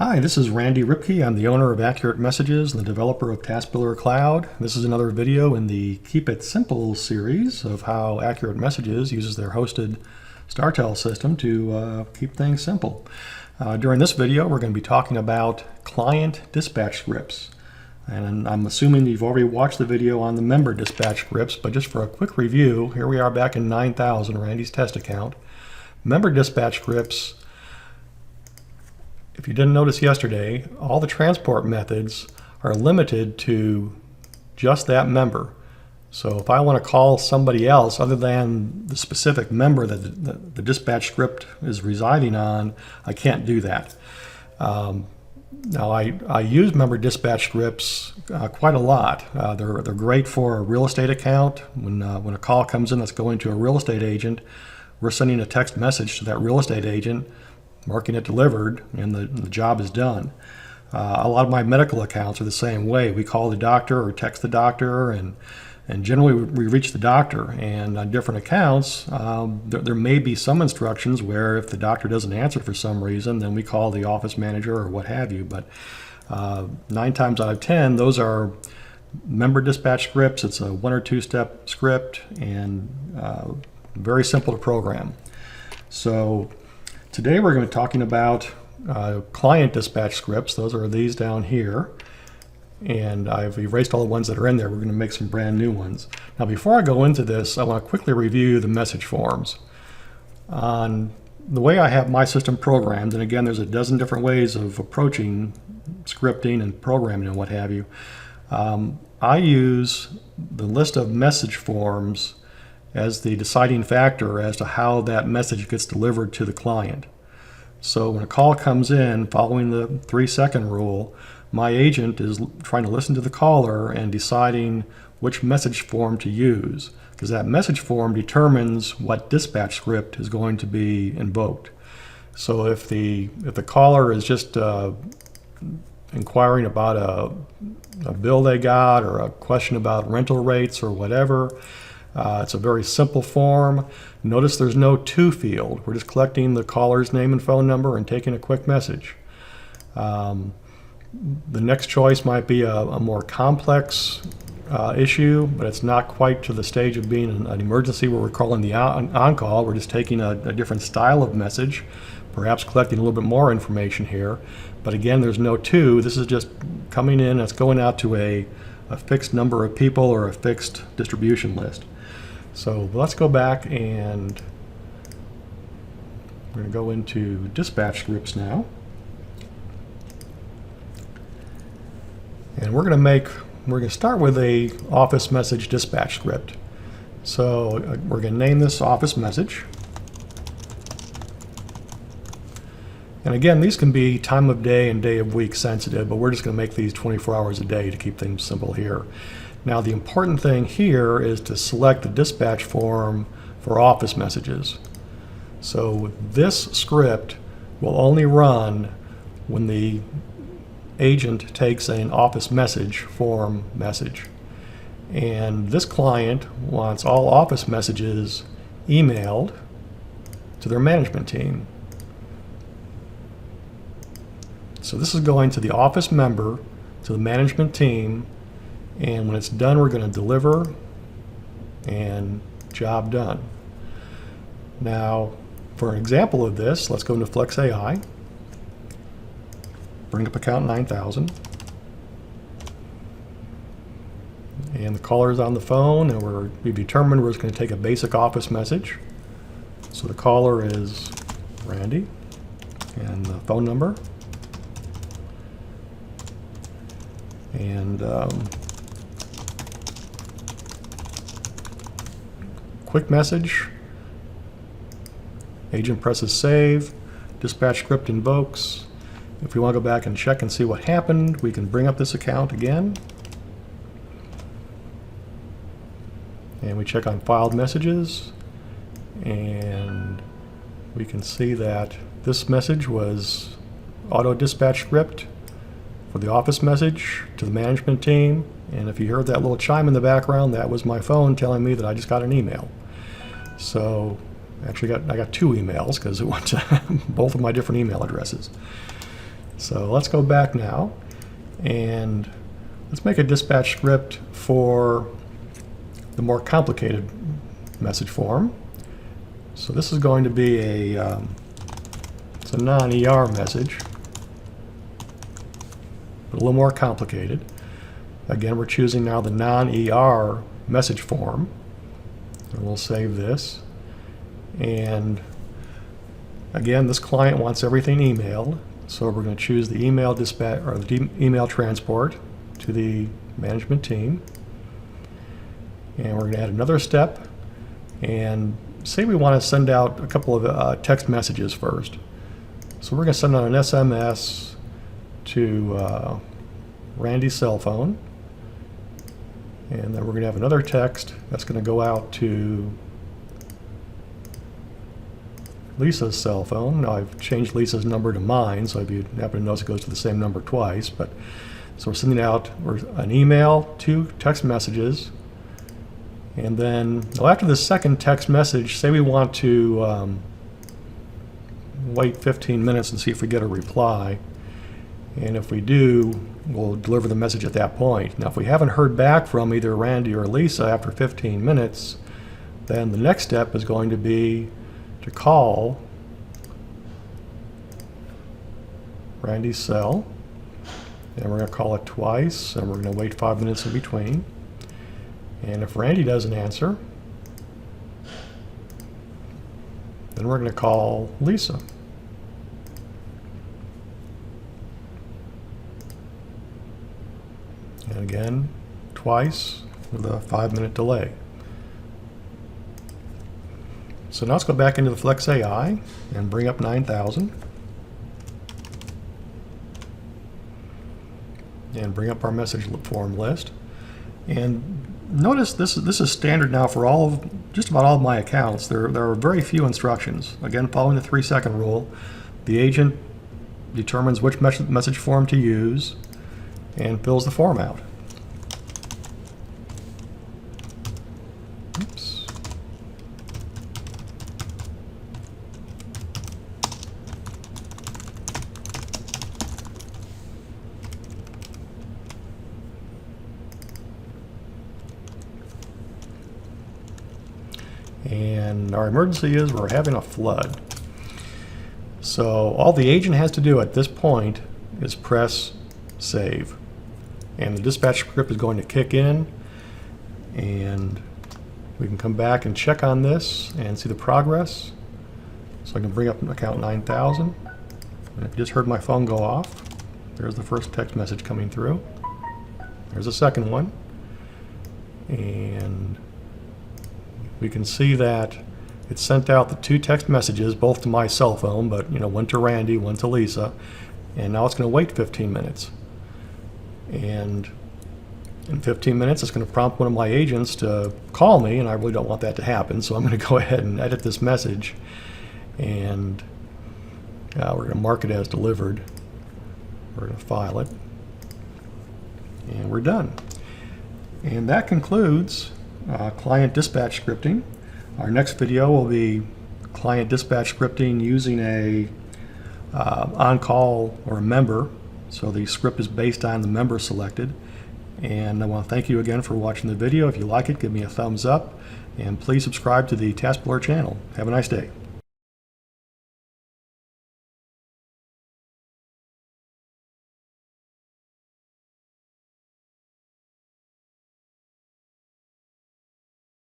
Hi, this is Randy Ripke. I'm the owner of Accurate Messages and the developer of TASbiller Cloud. This is another video in the Keep It Simple series of how Accurate Messages uses their hosted Startel system to keep things simple. During this video, we're going to be talking about client dispatch scripts. And I'm assuming you've already watched the video on the member dispatch scripts, but just for a quick review, here we are back in 9000, Randy's test account. Member dispatch scripts, if you didn't notice yesterday, all the transport methods are limited to just that member. So if I want to call somebody else other than the specific member that the dispatch script is residing on, I can't do that. Now I use member dispatch scripts quite a lot. They're great for a real estate account. When a call comes in that's going to a real estate agent, we're sending a text message to that real estate agent, marking it delivered, and the job is done. A lot of my medical accounts are the same way. We call the doctor or text the doctor, and generally we reach the doctor. And on different accounts, there may be some instructions where if the doctor doesn't answer for some reason, then we call the office manager or what have you. But 9 times out of 10, those are member dispatch scripts. It's a 1 or 2 step script and very simple to program. So today we're going to be talking about client dispatch scripts. Those are these down here. And I've erased all the ones that are in there. We're going to make some brand new ones. Now before I go into this, I want to quickly review the message forms. On the way I have my system programmed, and again there's a dozen different ways of approaching scripting and programming and what have you, I use the list of message forms as the deciding factor as to how that message gets delivered to the client. So when a call comes in following the 3-second rule, my agent is trying to listen to the caller and deciding which message form to use, because that message form determines what dispatch script is going to be invoked. So if the caller is just inquiring about a bill they got or a question about rental rates or whatever, it's a very simple form. Notice there's no to field. We're just collecting the caller's name and phone number and taking a quick message. The next choice might be a more complex issue, but it's not quite to the stage of being an emergency where we're calling the on-call. We're just taking a different style of message, perhaps collecting a little bit more information here. But again, there's no to. This is just coming in. It's going out to a fixed number of people or a fixed distribution list. So let's go back and we're going to go into dispatch scripts now. And we're going to start with a office message dispatch script. So we're going to name this office message. And again, these can be time of day and day of week sensitive, but we're just going to make these 24 hours a day to keep things simple here. Now the important thing here is to select the dispatch form for office messages. So this script will only run when the agent takes an office message form message. And this client wants all office messages emailed to their management team. So this is going to the office member, to the management team, and when it's done, we're going to deliver, and job done. Now, for an example of this, let's go into FlexAI, bring up account 9000, and the caller is on the phone, and we've determined we're just going to take a basic office message. So the caller is Randy, and the phone number. And quick message, agent presses save, dispatch script invokes. If we want to go back and check and see what happened, we can bring up this account again. And we check on filed messages, and we can see that this message was auto dispatch script for the office message to the management team. And if you heard that little chime in the background, that was my phone telling me that I just got an email. So actually I got 2 emails because it went to both of my different email addresses. So let's go back now and let's make a dispatch script for the more complicated message form. So this is going to be it's a non-ER message, but a little more complicated. Again, we're choosing now the non-ER message form. And we'll save this. And again, this client wants everything emailed, so we're going to choose the email dispatch or the email transport to the management team. And we're going to add another step and say we want to send out a couple of text messages first. So we're going to send out an SMS to Randy's cell phone, and then we're going to have another text that's going to go out to Lisa's cell phone. Now I've changed Lisa's number to mine, so if you happen to notice it goes to the same number twice. But so we're sending out an email, 2 text messages, and then after the second text message, say we want to wait 15 minutes and see if we get a reply. And if we do, we'll deliver the message at that point. Now, if we haven't heard back from either Randy or Lisa after 15 minutes, then the next step is going to be to call Randy's cell. And we're going to call it twice, and we're going to wait 5 minutes in between. And if Randy doesn't answer, then we're going to call Lisa. And again, twice with a 5-minute delay. So now let's go back into the FlexAI and bring up 9,000. And bring up our message form list. And notice this is standard now for just about all of my accounts. There are very few instructions. Again, following the 3-second rule, the agent determines which message form to use and fills the form out. Oops. And our emergency is we're having a flood. So all the agent has to do at this point is press save. And the dispatch script is going to kick in, and we can come back and check on this and see the progress. So I can bring up account 9,000. And if you just heard my phone go off, there's the first text message coming through. There's a second one. And we can see that it sent out the 2 text messages, both to my cell phone, but one to Randy, one to Lisa. And now it's going to wait 15 minutes. And in 15 minutes, it's going to prompt one of my agents to call me, and I really don't want that to happen. So I'm going to go ahead and edit this message, and we're going to mark it as delivered. We're going to file it, and we're done. And that concludes client dispatch scripting. Our next video will be client dispatch scripting using a on-call or a member. So the script is based on the member selected. And I want to thank you again for watching the video. If you like it, give me a thumbs up, and please subscribe to the TASbiller channel. Have a nice day.